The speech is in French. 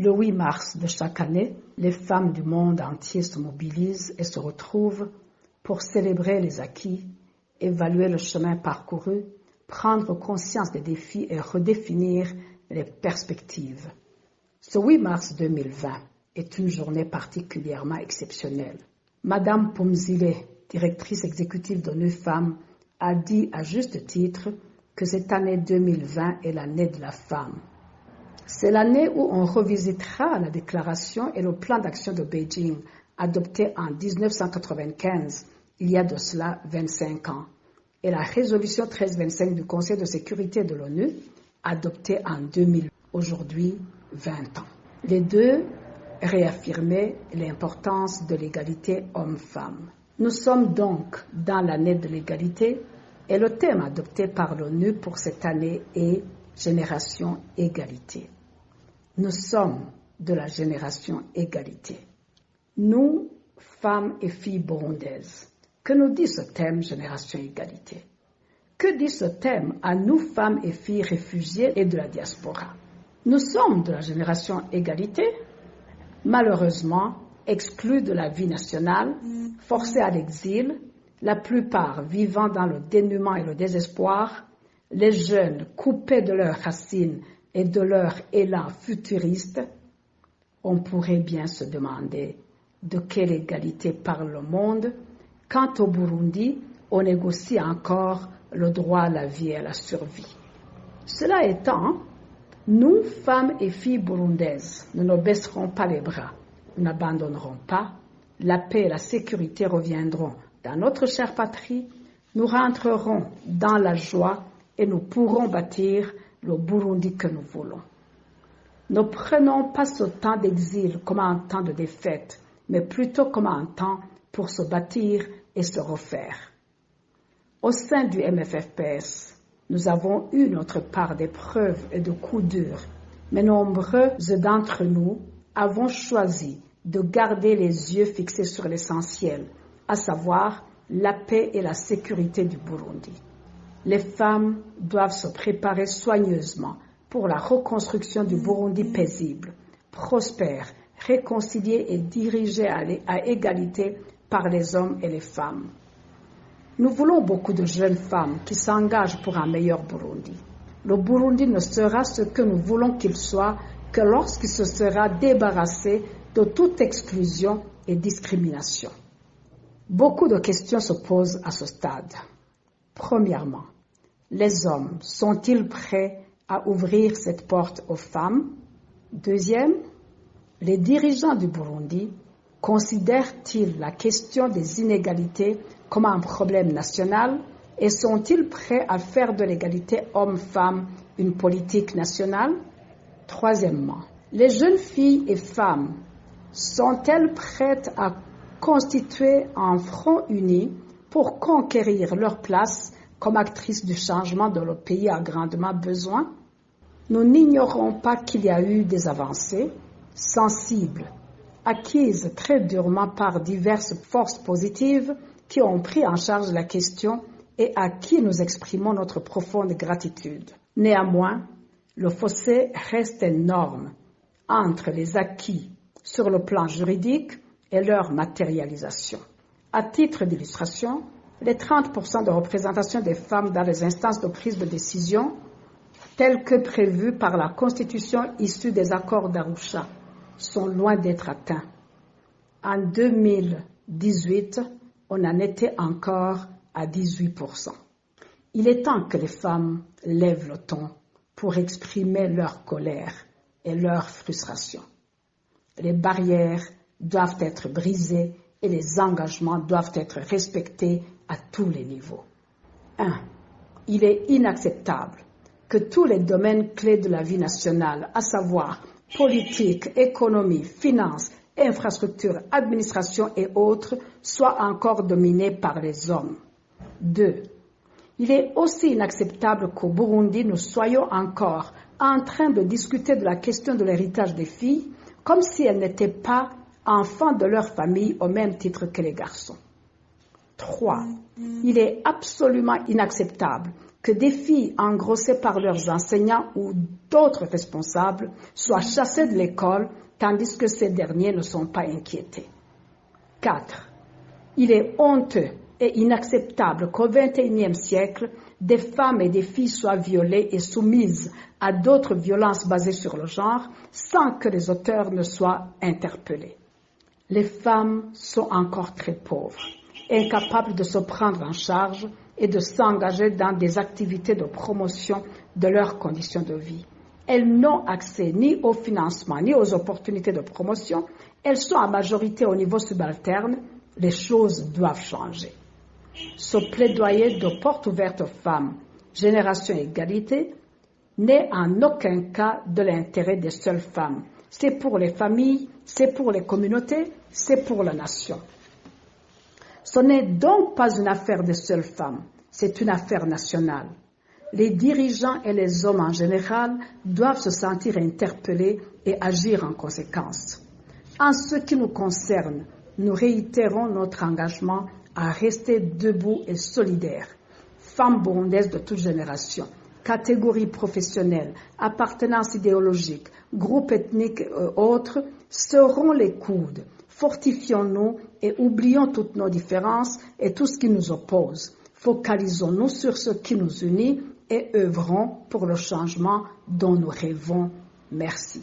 Le 8 mars de chaque année, les femmes du monde entier se mobilisent et se retrouvent pour célébrer les acquis, évaluer le chemin parcouru, prendre conscience des défis et redéfinir les perspectives. Ce 8 mars 2020 est une journée particulièrement exceptionnelle. Madame Phumzile, directrice exécutive d'ONU Femmes, a dit à juste titre que cette année 2020 est l'année de la femme. C'est l'année où on revisitera la déclaration et le plan d'action de Beijing adopté en 1995, il y a de cela 25 ans, et la résolution 1325 du Conseil de sécurité de l'ONU adoptée en 2000, aujourd'hui 20 ans. Les deux réaffirmaient l'importance de l'égalité homme-femme. Nous sommes donc dans l'année de l'égalité et le thème adopté par l'ONU pour cette année est Génération Égalité. Nous sommes de la génération Égalité. Nous, femmes et filles burundaises, que nous dit ce thème Génération Égalité? Que dit ce thème à nous, femmes et filles réfugiées et de la diaspora? Nous sommes de la génération Égalité, malheureusement exclus de la vie nationale, forcés à l'exil, la plupart vivant dans le dénuement et le désespoir, les jeunes coupés de leurs racines et de leur élan futuriste. On pourrait bien se demander de quelle égalité parle le monde quand au Burundi, on négocie encore le droit à la vie et à la survie. Cela étant, nous, femmes et filles burundaises, nous ne baisserons pas les bras, nous n'abandonnerons pas, la paix et la sécurité reviendront dans notre chère patrie, nous rentrerons dans la joie et nous pourrons bâtir le Burundi que nous voulons. Ne prenons pas ce temps d'exil comme un temps de défaite, mais plutôt comme un temps pour se bâtir et se refaire. Au sein du MFFPS, nous avons eu notre part d'épreuves et de coups durs, mais nombreux d'entre nous avons choisi de garder les yeux fixés sur l'essentiel, à savoir la paix et la sécurité du Burundi. Les femmes doivent se préparer soigneusement pour la reconstruction du Burundi paisible, prospère, réconcilié et dirigé à égalité par les hommes et les femmes. Nous voulons beaucoup de jeunes femmes qui s'engagent pour un meilleur Burundi. Le Burundi ne sera ce que nous voulons qu'il soit que lorsqu'il se sera débarrassé de toute exclusion et discrimination. Beaucoup de questions se posent à ce stade. Premièrement, les hommes sont-ils prêts à ouvrir cette porte aux femmes? Deuxième, les dirigeants du Burundi considèrent-ils la question des inégalités comme un problème national et sont-ils prêts à faire de l'égalité homme-femme une politique nationale? Troisièmement, les jeunes filles et femmes sont-elles prêtes à constituer un front uni pour conquérir leur place comme actrices du changement dont le pays a grandement besoin? Nous n'ignorons pas qu'il y a eu des avancées sensibles, acquises très durement par diverses forces positives qui ont pris en charge la question et à qui nous exprimons notre profonde gratitude. Néanmoins, le fossé reste énorme entre les acquis sur le plan juridique et leur matérialisation. À titre d'illustration, les 30% de représentation des femmes dans les instances de prise de décision, telles que prévues par la Constitution issue des accords d'Arusha, sont loin d'être atteints. En 2018, on en était encore à 18%. Il est temps que les femmes lèvent le ton pour exprimer leur colère et leur frustration. Les barrières doivent être brisées et les engagements doivent être respectés à tous les niveaux. 1. Il est inacceptable que tous les domaines clés de la vie nationale, à savoir politique, économie, finances, infrastructures, administration et autres, soient encore dominés par les hommes. 2. Il est aussi inacceptable qu'au Burundi, nous soyons encore en train de discuter de la question de l'héritage des filles comme si elles n'étaient pas enfants de leur famille au même titre que les garçons. 3. Il est absolument inacceptable que des filles engrossées par leurs enseignants ou d'autres responsables soient chassées de l'école tandis que ces derniers ne sont pas inquiétés. 4. Il est honteux et inacceptable qu'au XXIe siècle, des femmes et des filles soient violées et soumises à d'autres violences basées sur le genre sans que les auteurs ne soient interpellés. Les femmes sont encore très pauvres, incapables de se prendre en charge et de s'engager dans des activités de promotion de leurs conditions de vie. Elles n'ont accès ni au financement ni aux opportunités de promotion. Elles sont en majorité au niveau subalterne. Les choses doivent changer. Ce plaidoyer de porte ouverte aux femmes, Génération Égalité, n'est en aucun cas de l'intérêt des seules femmes. C'est pour les familles, c'est pour les communautés, c'est pour la nation. Ce n'est donc pas une affaire des seules femmes, c'est une affaire nationale. Les dirigeants et les hommes en général doivent se sentir interpellés et agir en conséquence. En ce qui nous concerne, nous réitérons notre engagement à rester debout et solidaires. Femmes burundaises de toute génération, catégories professionnelles, appartenances idéologiques, groupes ethniques et autres, serrons les coudes. Fortifions-nous et oublions toutes nos différences et tout ce qui nous oppose. Focalisons-nous sur ce qui nous unit et œuvrons pour le changement dont nous rêvons. Merci.